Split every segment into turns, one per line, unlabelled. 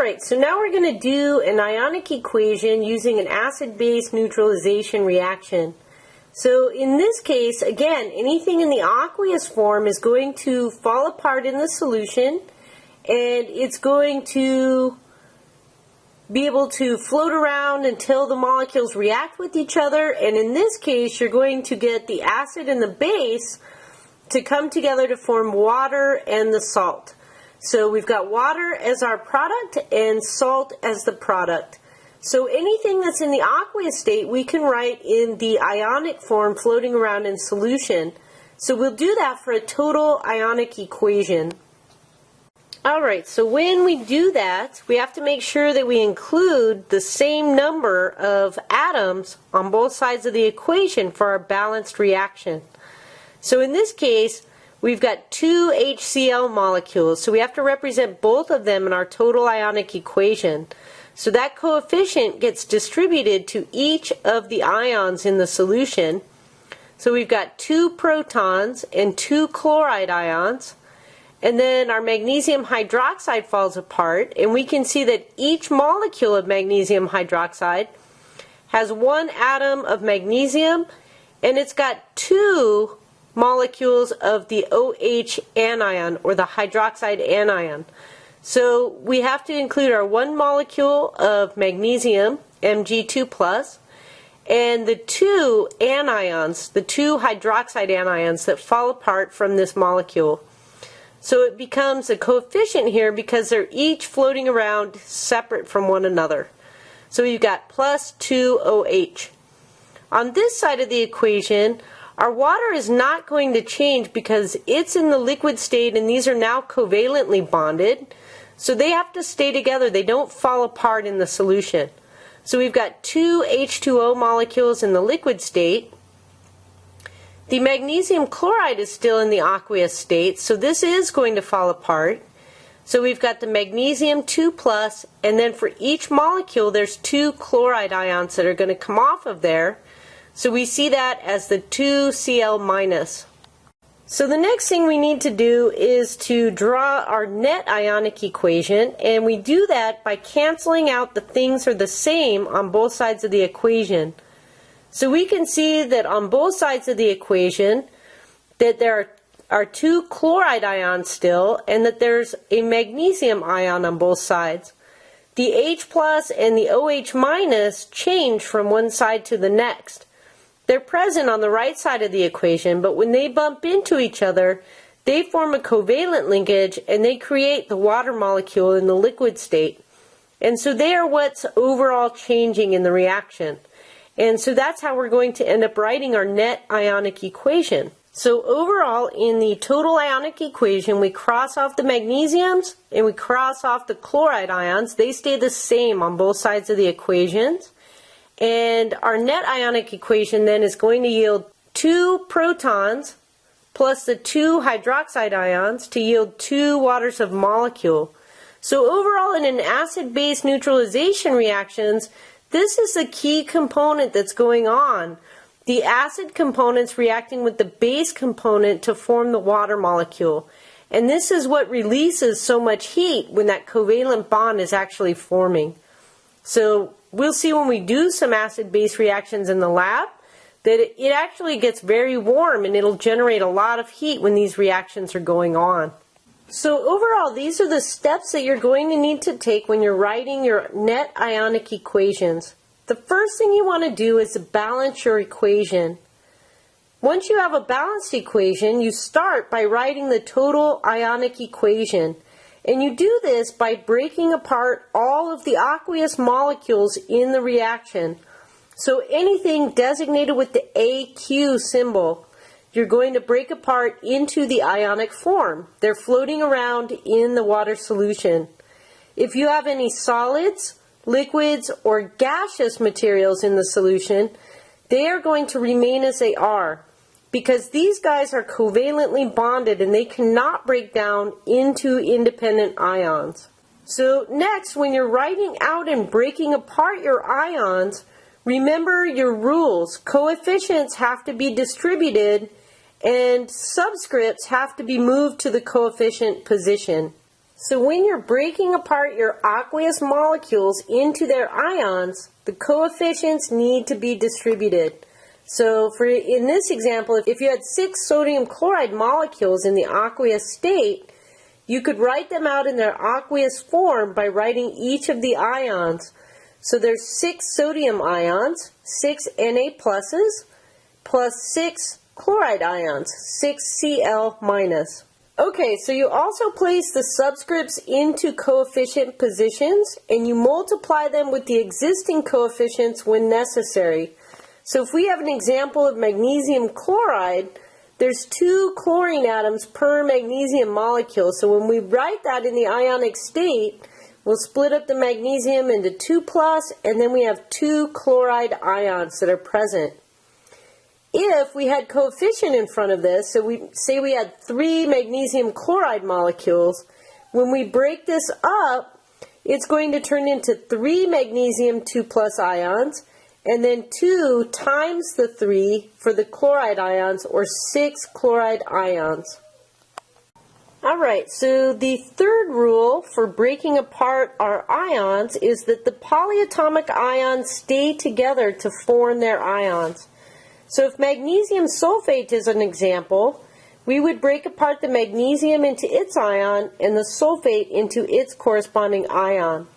Alright, so now we're going to do an ionic equation using an acid-base neutralization reaction. So in this case, again, anything in the aqueous form is going to fall apart in the solution, and it's going to be able to float around until the molecules react with each other, and in this case you're going to get the acid and the base to come together to form water and the salt. So we've got water as our product and salt as the product. So anything that's in the aqueous state we can write in the ionic form floating around in solution. So we'll do that for a total ionic equation. Alright, so when we do that, we have to make sure that we include the same number of atoms on both sides of the equation for our balanced reaction. So in this case, we've got two HCl molecules, so we have to represent both of them in our total ionic equation. So that coefficient gets distributed to each of the ions in the solution. So we've got 2 protons and 2 chloride ions. And then our magnesium hydroxide falls apart, and we can see that each molecule of magnesium hydroxide has 1 atom of magnesium, and it's got 2 molecules of the OH anion, or the hydroxide anion. So we have to include our 1 molecule of magnesium, Mg2+, and the 2 anions, the 2 hydroxide anions that fall apart from this molecule. So it becomes a coefficient here because they're each floating around separate from one another. So you've got plus 2OH. On this side of the equation, our water is not going to change because it's in the liquid state and these are now covalently bonded. So they have to stay together. They don't fall apart in the solution. So we've got 2 H2O molecules in the liquid state. The magnesium chloride is still in the aqueous state, so this is going to fall apart. So we've got the magnesium 2+, and then for each molecule there's 2 chloride ions that are going to come off of there. So we see that as the 2Cl-. So the next thing we need to do is to draw our net ionic equation, and we do that by canceling out the things that are the same on both sides of the equation. So we can see that on both sides of the equation that there are 2 chloride ions still, and that there's a magnesium ion on both sides. The H+ and the OH- change from one side to the next. They're present on the right side of the equation, but when they bump into each other, they form a covalent linkage and they create the water molecule in the liquid state. And so they are what's overall changing in the reaction. And so that's how we're going to end up writing our net ionic equation. So overall, in the total ionic equation, we cross off the magnesiums and we cross off the chloride ions. They stay the same on both sides of the equations. And our net ionic equation then is going to yield 2 protons plus the 2 hydroxide ions to yield 2 waters of molecule. So overall, in an acid-base neutralization reactions, this is a key component that's going on. The acid component's reacting with the base component to form the water molecule. And this is what releases so much heat when that covalent bond is actually forming. So we'll see when we do some acid-base reactions in the lab that it actually gets very warm and it'll generate a lot of heat when these reactions are going on. So overall, these are the steps that you're going to need to take when you're writing your net ionic equations. The first thing you want to do is to balance your equation. Once you have a balanced equation, you start by writing the total ionic equation. And you do this by breaking apart all of the aqueous molecules in the reaction. So anything designated with the AQ symbol, you're going to break apart into the ionic form. They're floating around in the water solution. If you have any solids, liquids, or gaseous materials in the solution, they are going to remain as they are, because these guys are covalently bonded and they cannot break down into independent ions. So next, when you're writing out and breaking apart your ions, remember your rules. Coefficients have to be distributed and subscripts have to be moved to the coefficient position. So when you're breaking apart your aqueous molecules into their ions, the coefficients need to be distributed. So in this example, if you had 6 sodium chloride molecules in the aqueous state, you could write them out in their aqueous form by writing each of the ions. So there's 6 sodium ions, 6 Na pluses, plus 6 chloride ions, 6 Cl minus. Okay, so you also place the subscripts into coefficient positions, and you multiply them with the existing coefficients when necessary. So if we have an example of magnesium chloride, there's 2 chlorine atoms per magnesium molecule. So when we write that in the ionic state, we'll split up the magnesium into 2+, and then we have 2 chloride ions that are present. If we had coefficient in front of this, so we had 3 magnesium chloride molecules, when we break this up, it's going to turn into 3 magnesium 2+ ions, and then 2 times the 3 for the chloride ions, or 6 chloride ions. Alright, so the third rule for breaking apart our ions is that the polyatomic ions stay together to form their ions. So if magnesium sulfate is an example, we would break apart the magnesium into its ion and the sulfate into its corresponding ion.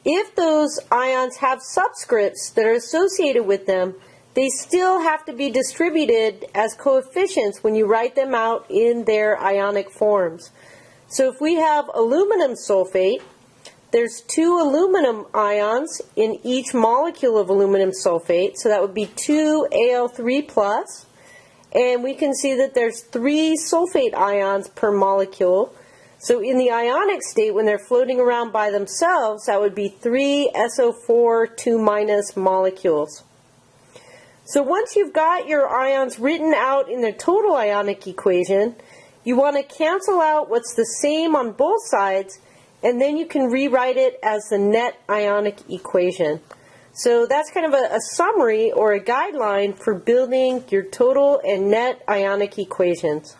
If those ions have subscripts that are associated with them, they still have to be distributed as coefficients when you write them out in their ionic forms. So if we have aluminum sulfate, there's 2 aluminum ions in each molecule of aluminum sulfate, so that would be 2 Al3+, and we can see that there's 3 sulfate ions per molecule. So in the ionic state, when they're floating around by themselves, that would be 3 SO4 2- molecules. So once you've got your ions written out in the total ionic equation, you want to cancel out what's the same on both sides, and then you can rewrite it as the net ionic equation. So that's kind of a summary or a guideline for building your total and net ionic equations.